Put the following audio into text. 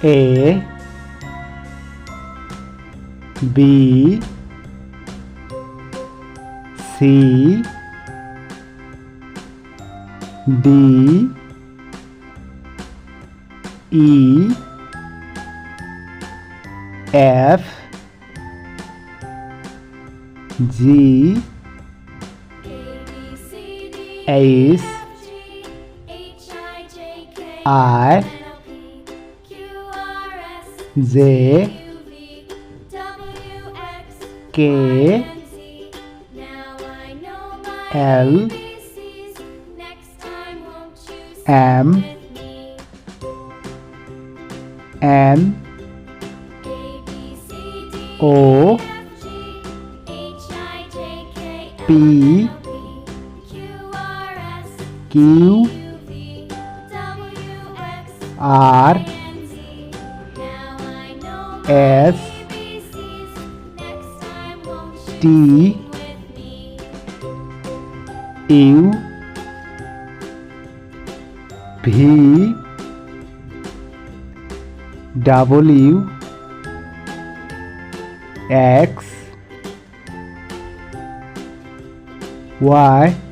A B C D E F G H I J K L M N O P Q R S T U V W X Y